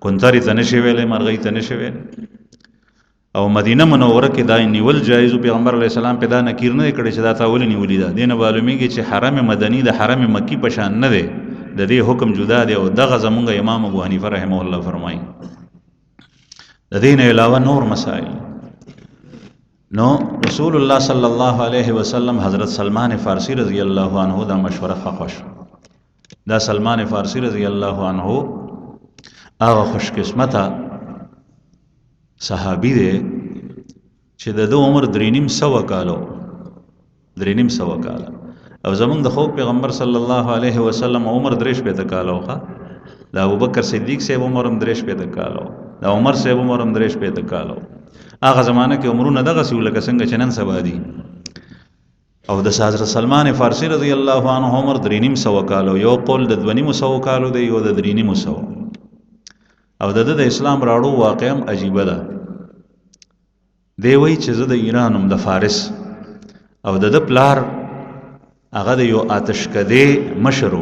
کونترې ته نشي ویلی، مرغۍ ته نشي ویلی. او مدینه منوره کې دا نیول جایز و. پیغمبر علیه السلام په دا نکیر نه دی کړی چې دا تا ولې نیولي ده. دې نه معلومیږي چې حرم مدني د حرم مکی په شان نه دی، د دې حکم جدا دی. او دغه زمونږ امام ابو حنیفه رحمه الله فرمایي. د دې نه علاوه نور مسائل. نو رسول الله صلی الله علیه وسلم حضرت سلمان فارسی رضی الله عنه دا مشوره خوښ. دا سلمان فارسی رضی الله عنه هغه خوش قسمته صحابي دی چې د ده عمر 350 کالو، 350 کاله، او زمونږ د خوږ پیغمبر صلی الله علیه وسلم عمر 63 کالو ښه. د ابوبکر صدیق صاحب عمر هم 63 کالو، د عمر صاحب عمر هم 63 کالو. هغه زمانه کې عمرونه دغسې وو لکه څنګه چې نن سبا دي. او د حضرت سلمان فارسی رضی الله عنه عمر 350 کالو، یو قول د 250 کالو دی، یو د 350. او د د اسلام راړو واقع هم عجیبه ده. دی وایي چې زه د ایران هم د فارس، او د پلار هغه د یو آتشکدې مشر و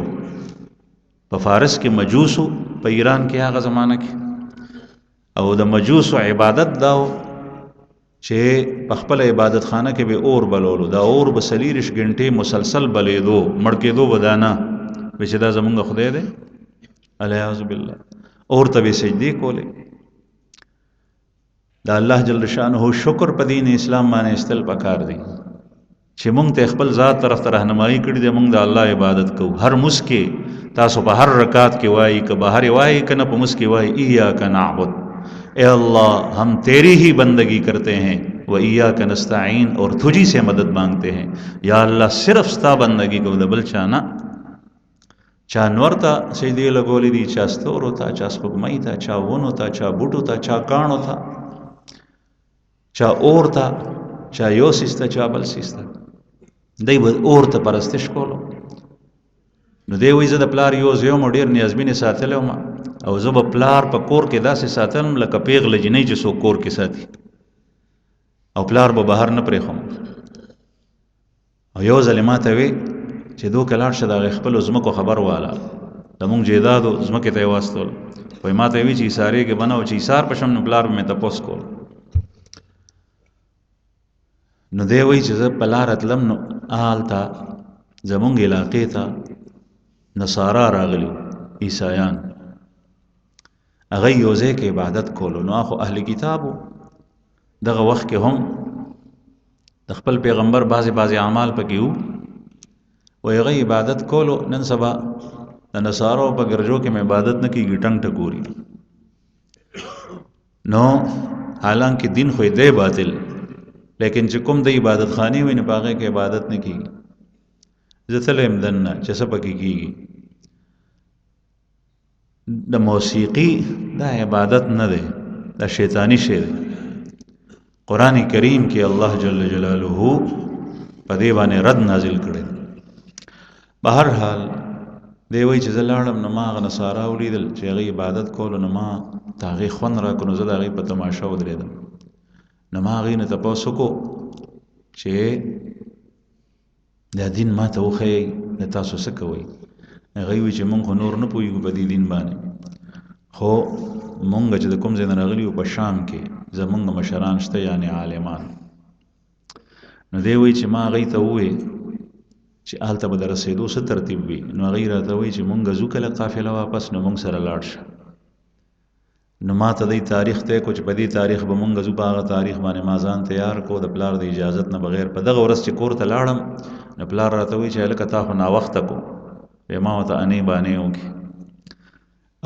په فارس کې، مجوسو په ایران کې هغه زمانه کې. او د مجوسو عبادت دا چې په خپل عبادت خانه کې به اور بلولو، دا اور به 40 غنټې مسلسل بلیدو، مړ کېدو به دا نه به چې دا زمونږ خدای دی، الیاذ بالله. اور ته به سجدې کولې. د الله جل شانه شکر په دین اسلام باندې استل پکار دی چې مونږ ته خپل ذات طرف ته راهنمایي کړي دی. مونږ د الله عبادت کوو. هر مسکه تاسو په هر رکعت کې وایي، که بهر وایي کنه په مسکه وایي ایاک نعبد، اے اللہ ہم تیری ہی بندگی کرتے ہیں، و ایاک نستعین، اور تجھی سے مدد مانگتے ہیں. یا اللہ صرف ستا بندگی کو د بل چا نه. چا نور ته سجدې لګولې دي، چا ستورو ته، چا سپوږمۍ ته، چا ونو ته، چا بوټو ته، چا کاڼو ته، چا اور ته، چا یو سیس ته، چا بل سیس ته. دی به اور ته پرستش کولو. نو دی وایي زه د پلار یو زوی یم او ډېر نیازبینې ساتلی وم او زه به پلار په کور کې داسې ساتلم لکه پیغله جینۍ چې څوک کور کې ساتي او پلار به بهر نه پرېښم. او یو ځل یې ما ته وی چې دوکه لاړ شه د هغې خپلو ځمکو خبر واله، زمونږ جیدادو ځمکې ته یې واستول. وایي ما ته یې وي چې ایسارېږې به نه او چې ایسار به شم نو پلار به مې تپوس کول. نو دی وایي چې زه په لاره تلم نو هلته زمونږ علاقې ته نصارا راغلي عیسایان، هغه یو ځای کې عبادت کولو. نو خو اهل کتابو دغه وخت کې هم د خپل پیغمبر بعضې اعمال پکې وو، وایي هغه عبادت کولو. نن سبا د نصارو په ګرجو کې مې عبادت نه کېږي، ټنګ ټکوري. نو حالانکه دین خو دی باطل، لیکن چې کوم د عبادت خانې وي نو په هغې کې عبادت نه کېږي. زه تللی یم دننه چې څه پکې کېږي. د موسیقي دا عبادت نه دی، دا شیطانی شی دی. قرآن کریم کې الله جل جلاله په دې باندې رد نازل کړی. بهر حال دی وایي چې زه لاړم نو ما هغه نصارا ولیدل چې هغې عبادت کولو، نو ما د هغې خوند راکړو، نو زه د هغې په تماشه ودرېدم. نو ما هغې نه تپوس وکړو چې دا دین ما ته وښیئ، د تاسو څه کوئ؟ هغوی وایي چې مونږ خو نور نه پوهېږو په دې دین باندې، خو مونږ چې د کوم ځای نه راغلي یو په شام کې زمونږ مشران شته یعنې عالمان. نو دی وایي چې ما هغوی ته ووایي چې هلته به د رسېدو څه ترتیب وي؟ نو هغوی راته وایي چې مونږ ځو کله قافله واپس، نو مونږ سره لاړ شه. نو ما ته دی تاریخ طی کړو چې په دې تاریخ به مونږ ځو، په هغه تاریخ باندې ما ځان تیار کړو د پلار د اجازت نه بغیر. په دغه ورځ چې کور ته لاړم نو پلار راته وایي چې هلکه تا خو ناوخته کړو. ما ورته انې بانې وکړې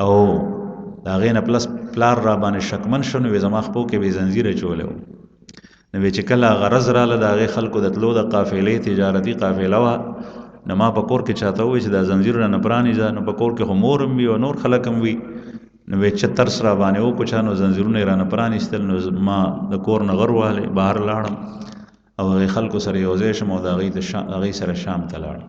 او د هغې نه پلس پلار را باندې شکمن شو. نو وایي زما خپو کې به زنځیر اچولی و. نو وایي چې کله غرض راله د هغې خلکو د تلو د قافلې تجارتي قافله وه، نو ما په کور کې چاته ووایي چې دا زنځیر رانه پرانیزه. نو په کور کې خو مور هم وي او نور خلک هم وي. نو وایي چې ترس را باندې وکړو چا، نو زنځیرونه یې رانه پرانیستل. نو ما د کور نه غر والی بهر لاړم او هغې خلکو سره یو ځای شم او د هغې سره شام ته لاړم.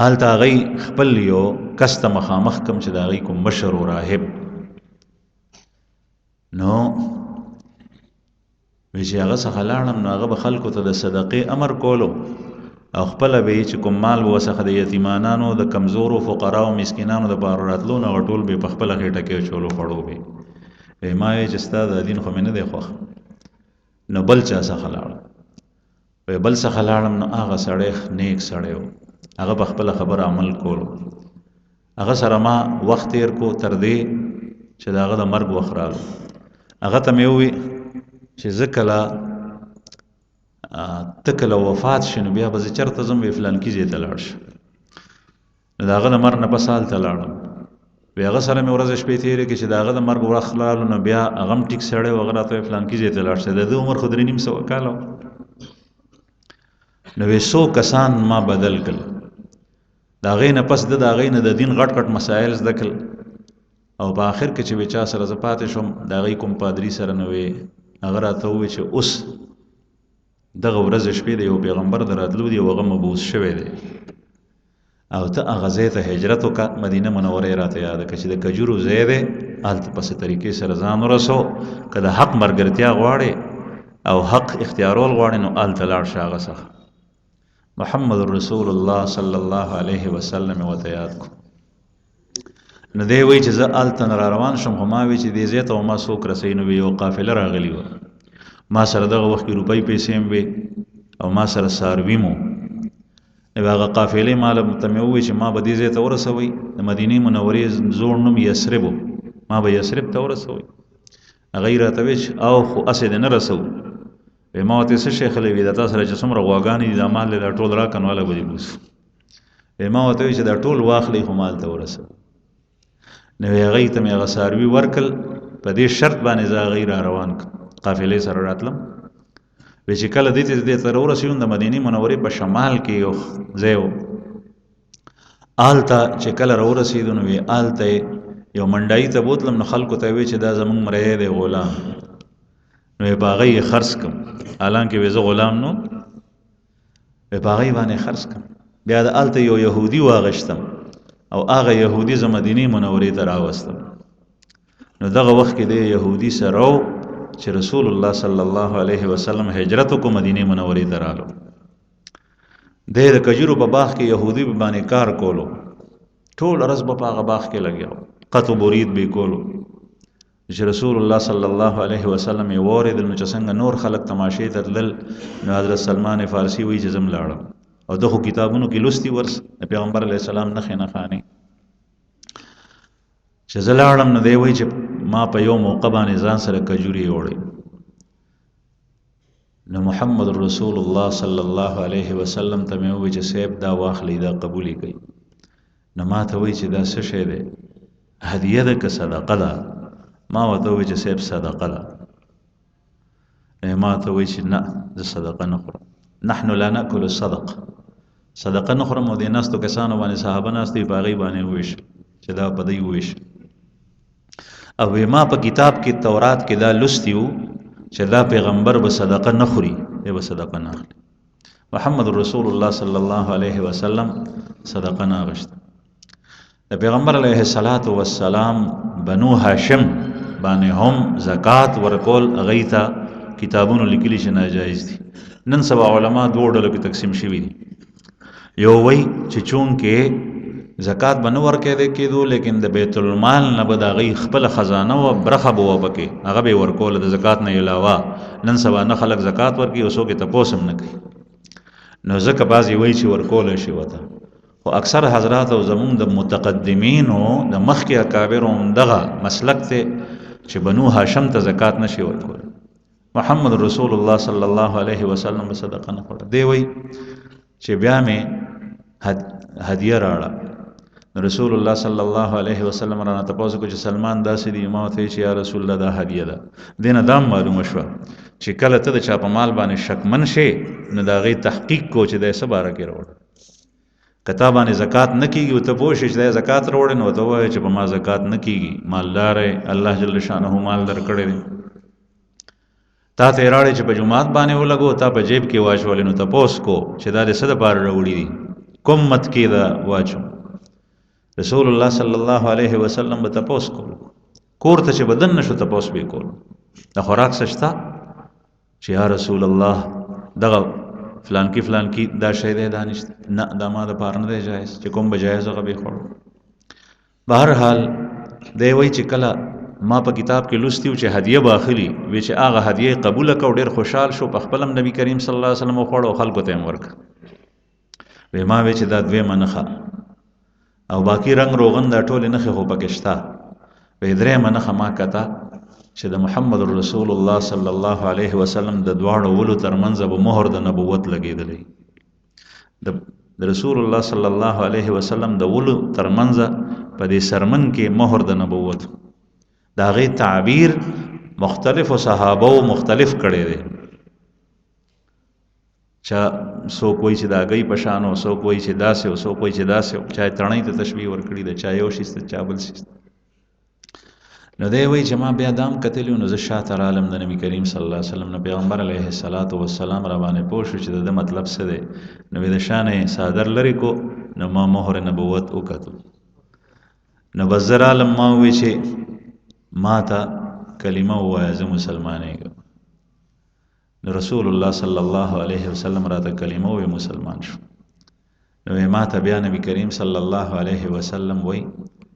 هلته هغوی خپل یو کس ته مخامخ کم چې د هغوی کوم مشر و راهب. نو وایي چې هغه څخه لاړم نو هغه به خلکو ته د صدقې امر کولو او خپله به یې چې کوم مال به ورڅخه د یتیمانانو د کمزورو فقراو مسکینانو دپاره راتلو نو هغه ټول به یې په خپله خېټه کې اچولو خوړو به یې. ما وایي چې ستا د دین خو مې نه دی خوښ. نو بل چا څخه لاړم، وایي بل څخه لاړم نو هغه سړی نیک سړی و، هغه په خپله خبره عمل کولو. هغه سره ما وخت تیر کو تر دې چې د هغه د مرګ وخت راغلو. هغه ته مې ووایي چې زه کله ته کله وفات شې نو بیا به زه چېرته ځم؟ وایي فلانکي ځای ته لاړ شه. نو د هغه د مرګ نه پس هلته لاړم. وایي هغه سره مې ورځې شپې تېرې کړې چې د هغه د مرګ وخت راغلو نو بیا هغه هم ټیک سړی و، هغه راته وایي فلانکي ځای ته لاړ شه. د ده عمر خو 3.5 کاله و. نو وایي څو کسان ما بدل کړل. د هغې نه پس د هغې نه د دین غټ غټ مسایل زده کړل او په آخر کې چې وایي چا سره زه پاتې شوم د هغې کوم پادري سره نو وایي هغه راته ووایي چې اوس دغه ورځ شپې د یو پیغمبر د راتلو دی او هغه مبعوث شوی دی او ته هغه ځای ته هجرت وکړه. مدینه منوره یې راته یاده کړه چې د کجورو ځای دی، هلته پسې طریقې سره ځان ورسو. که د حق ملګرتیا غواړې او حق اختیارول غواړې نو هلته لاړ شه هغه څخه. محمد رسول الله صلی الله علیه وسلم ورته یاد کړو. نو دی وایي چې زه هلته نه را روان شم، خو ما وایي چې دې ځای ته ما څوک رسوي؟ نو یو قافله راغلې وه، ما سره دغه وخت کې روپۍ پیسې هم وې او ما سره څاروي مو. نو هغه قافلې ما ته مې ووایي چې ما به دې ځای ته ورسوئ. د مدینې منورې زوړ نوم یثرب و، ما به یثرب ته ورسوئ. هغه یې راته وایي چې او خو هسې دې نه رسوو. ما ورته څه شی خلی وي د تا سره چې څومره غواګانې دي دا مال دی دا ټول راکړه نو هله به دې بوسو. ما ورته وایي چې دا ټول واخلئ خو ما هلته ورسوئ. نو هغې ته مې هغه څاروي ورکړل، په دې شرط باندې زه هغې را روان کړم، قافلې سره راتلم. وایي چې کله دې ته راورسېدم د مدینې منورې په شمال کې یو ځای و، هلته چې کله راورسېدو نو وایي هلته یو منډایي ته بوتلم. نو خلکو ته یې وایي چې دا زموږ مریی دی غلام. نو په هغه یې خرڅ کړم، حالانکې وایي زه غلام نو په هغې باندې خرڅ کړم. بیا د هلته یو یهودي واغشتم او هغه یهودي زه مدینې منورې ته راوستم. نو دغه وخت کې د یهودي سره و چې رسول الله صلی الله علیه وسلم هجرت وکړو مدینې منورې ته رالو. دی د کجورو په باغ کې یهودي باندې کار کولو، ټول ورځ به په هغه باغ کې لګیا و، قط و برید به یې کولو. چې رسول الله صلی الله علیه وسلم یې واورېدل نو چې څنګه نور خلک تماشې ته تلل، نو حضرت سلمان فارسي وایي چې زه لاړم او د خو کتابونو کې لوستي ورس د پیغمبر علیه السلام نښې نښانې چې زه لاړم. نو دی وایي چې ما په یو موقع باندې ځان سره کجورې وړې، نو محمد رسول الله صلی الله علیه وسلم ته مې ووایي چې صاحب دا واخلئ، دا قبول یې کړئ. نو ما ته وایي چې دا څه شی دی، هدیه ده که صدقه ده؟ ما ورته ووایي چې صاحب صدقه ده. ما ته وایي چې نه زه صدقه نه خورم، نحن لا ناکل الصدقه، صدقه نه خورم. او دې ناستو کسانو باندې صحابه ناست دي په هغې باندې وویشه چې دا په دوی وویشه. او ما په کتاب کې تورات کې دا لوستي وو چې دا پیغمبر به صدقه نه خوري، دی به صدقه نه اخلي. محمد رسول الله صلی الله علیه وسلم صدقه نه اخیسته. د پیغمبر علیه السلام بنو هاشم باندې هم زکات ورکول هغې ته کتابونو لیکلي چې ناجایز دي. نن سبا علما دوه ډلو کې تقسیم شوي دي. یو وایي چې چونکې زکات به نه ورکېدی کېدو، لیکن د بیت المال نه به د هغې خپله خزانه وه برخه به وه پکې، هغه به یې ورکوله د زکات نه علاوه. نن سبا نه خلک زکات ورکوي او څوک یې تپوس هم نه کوي. نو ځکه بعضې وایي چې ورکولی شي ورته، خو اکثر حضرات او زمونږ د متقدمینو د مخکې اکابرو همدغه مسلک دی چې بنو هاشم ته زکات نشي ورکولی. محمد رسول الله صلی الله علیه وسلم به صدقه نه خوړه. دی وایي چې بیا مې هدیه راړه. رسول الله صلی الله علیه وسلم رانه تپوس وکړو چې سلمان داسې دي؟ ما ورته چې یا رسول الله دا هدیه ده. دې نه دا معلومه شوه چې کله ته د چا په مال باندې شکمن شې نو د هغې تحقیق کو چې دی څه باره کې راوړه. که تا باندې زکات نه کېږي او ته پوه شې چې دی زکات راوړی، نو ورته ووایه چې په ما زکات نه کېږي، مالدار یې، الله جل شانه مال درکړی دی. تا ته یې راړی چې په جومات باندې ولګو، تا په جیب کې واچولې، نو تپوس کو چې دا د څه دپاره راوړي دي، کوم مت کې دا واچو. رسول الله صلی الله علیه وسلم به تپوس کولو، کور ته چې بدن نشو تپوس به یې کولو د خوراک څه شته چې یا رسول الله دغه فلانکی فلانکی دا شی دی دا نشته؟ نه دا ما دپاره نه دی جایز، چې کوم به جایز هغه به یې خوړو. بهرحال دی وایي چې کله ما په کتاب کې لوستي و چې هدیه به اخلي، وی چې هغه هدیه یې قبوله کړو، ډېر خوشحال شو، په خپل هم نبي کریم صلی الله علیه وسلم وخوړو او خلکو ته یې هم ورکړه. وی ما وی چې دا دویمه نښه او باقي رنگ روغن دا ټولې نښې خو پکې شته. وی درېیمه نښه ما کته چې د محمد رسول الله صلی الله علیه وسلم د دواړو ولو ترمنځ به مهر د نبوت لګېدلی. د رسول الله صلی الله علیه وسلم د ولو ترمنځ په دې سرمن کې مهر د نبوت، د هغې تعبیر مختلفو صحابو مختلف کړی دی. چا څوک وایي چې د هګۍ په شان او څوک وایي چې داسې او څوک وایي چې داسې، چا یې تڼۍ ته تشبیه ورکړي ده، چا یو شي ته، چا بل شي ته. نو دی وایي چې ما بیا دا هم کتلي نو زه شاته رالم د نبي کریم صلی الله علیه وسلم نه، پیغمبر علیه السلام را باندې پوه شو چې د ده مطلب څه دی. نو د شان یې څادر لرې کو، نو ما مهر نبوت وکتو. نو بس زه رالم، ما ووایي چې ما ته کلمه ووایه زه مسلمانېږم. نو رسول الله صلی الله علیه وسلم راته کلمه ووایي مسلمان شو. نو ما ته بیا نبی کریم صلی الله علیه وسلم وایي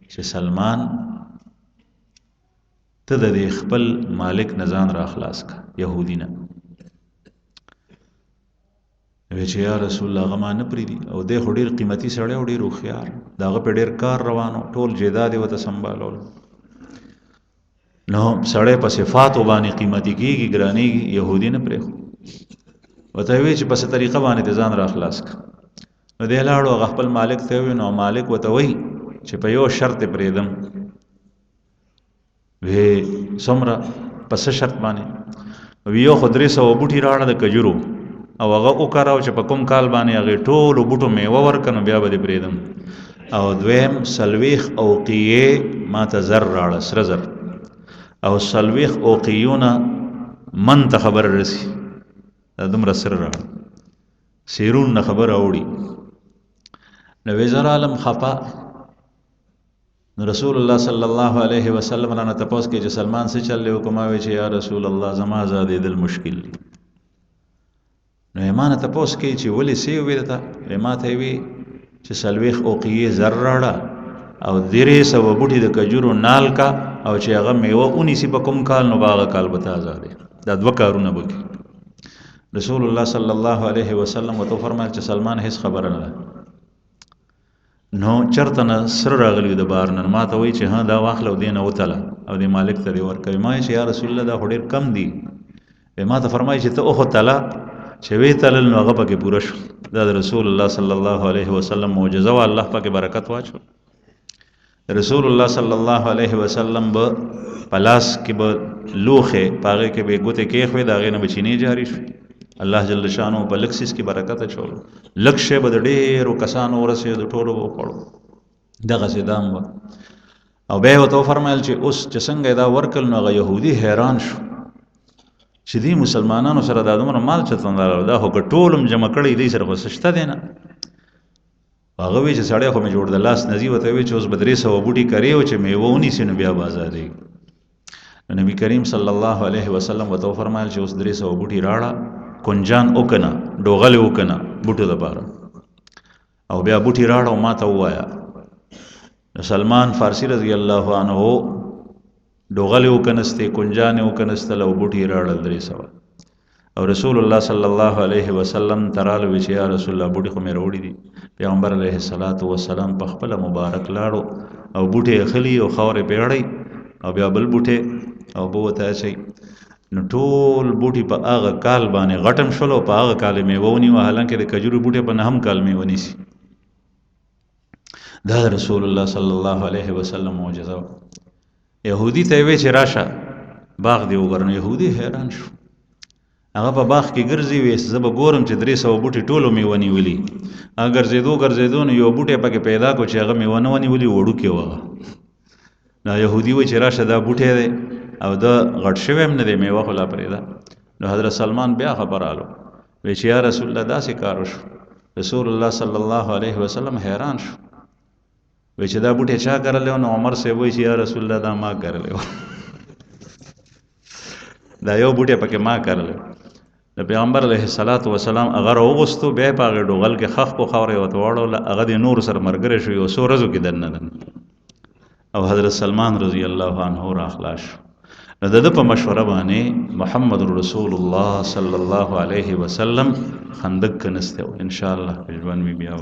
چې سلمان ته د دې خپل مالک نه ځان را خلاص که، یهودي نه. وی چې یا رسول الله هغه ما نه پرېږدي، او دی خو ډېر قیمتي سړی او ډېر هوښیار، د هغه پې ډېر کار روان و، ټول جیداد یې ورته سنبالول. نو سړی په صفاتو باندې قیمتي کېږي، ګرانېږي، یهودي نه پرېښو. ورته یې وایي چې په څه طریقه باندې دې ځان را خلاص که. نو دی لاړو هغه خپل مالک ته ووایي، نو مالک ورته وایي چې په یو شرط یې پرېږدم. وی څومره؟ په څه شرط باندې؟ وی یو خو 300 بوټي راړه د کجورو او هغه وکاراو چې په کوم کال باندې هغې ټولو بوټو میوه ورکړه نو بیا به دې پرېږدم. او دویم 40 اوقیې ما ته زر راړه، سره زر، او 40 اوقیونه من ته خبر رسي، دا دومره سره راړه. سیرون نه خبر اوړي نو وزر عالم خفا نو رسول الله صلی الله علیه وسلم نه تاسو کې چې سلمان څه چل له کومه وی چې یا رسول الله زما زاد دل مشکل نو ایمان تاسو کې چې ولې سی ویرته ما ته وی چې سلويخ اوقیه ذره او درې سو بوټي د کجورو نال کا او چې هغه میوه اونې سی په کوم کال نو باغ کال بتا آزاد دا دوه کارونه وکړي رسول الله صلی الله علیه وسلم وته فرمایل چې سلمان هیڅ خبره نه نو چرته نه سر راغلی د بار نن ما ته وی چې ها دا واخلو دینه وتله او د مالک ته ورکوي ما چې یا رسول الله دا هډیر کم دی ما ته فرمایي چې ته اوه تعالی چې وی تعالی نو هغه پکې پوره شو دا رسول الله صلی الله علیه وسلم معجزه او الله پکې برکت واچو رسول الله صلی الله علیه وسلم به پلاس کې به لوخه پاغه کې به ګوته کې خو دا غنه بچینی جاری شو الله جل شانو په لکسس کې برکت اچول لکشه به ډېرو کسانو ورسې د ټولو وخړو دغه سیدام او به وته فرمایل چې اوس چې څنګه دا ورکل نو غ يهودي حیران شو چې دي مسلمانانو سره د دومره مال چتندل دا هو ټولم جمع کړی دي سره وسشته دي نه هغه وی چې سړی خو مې جوړ د لاس نزی وته وی چې اوس بدري سو بوټي کړي او چې میوونی سينو بیا بازار دی نبی کریم صلی الله علیه وسلم وته فرمایل چې اوس درې سو بوټي راړه کنجان وکنه ډوغل وکنه بوټو د بار او بیا بوټي راړه او ماته وایا سلمان فارسی رضی الله عنه ډوغل وکنسته کنجان وکنسته او بوټي راړه درې سو او رسول الله صلی الله علیه وسلم ترال وی چې یا رسول الله بوټي خو مې وروړي دي پیغمبر علیه الصلاۃ والسلام په خپل مبارک لاړو او بوټي خلی او خورې پیړی او بیا بل بوټي او بوته شي نو ټول بوټي په هغه کال باندې غټم شلو په هغه کال مې وونی و حالانکه د کجورو بوټي په نهم کال مې ونی سي دا رسول الله صلی الله علیه وسلم معجزه يهودي ته وی چې راشه باغ دی وګورنه يهودي حیران شو هغه په باغ کې ګرځي وې زب ګورم چې 300 بوټي ټولو مې ونی ولي اگر ګرځېدو نو یو بوټي پکې پیدا کو چې هغه مې ونی ولي وړو کې وغه نو يهودي و چې راشه دا بوټي دی او دا غټ شوی هم نه دی میوه خو لا پرېږده نو حضرت سلمان بیا خبرالو وی چې یا رسول الله داسې کار وشو رسول الله صلی الله علیه وسلم حیران شو وی چې دا بوټي چا کرلی نو عمر صاحب وی چې یا رسول الله دا ما کرلی دا یو بوټي پکې ما کرلی د پیغمبر علیه الصلاۃ والسلام هغه راوغوستو بیا په هغې ډوغل کې خخ په خاورې ورته واړوله هغه د نور سره ملګری شو یو څو ورځو کې دننه او حضرت سلمان رضی الله عنه راخلاص شو نو د په مشوره باندې محمد رسول الله صلی الله علیه وسلم خندق کنسته ان شاء الله ژوند بیا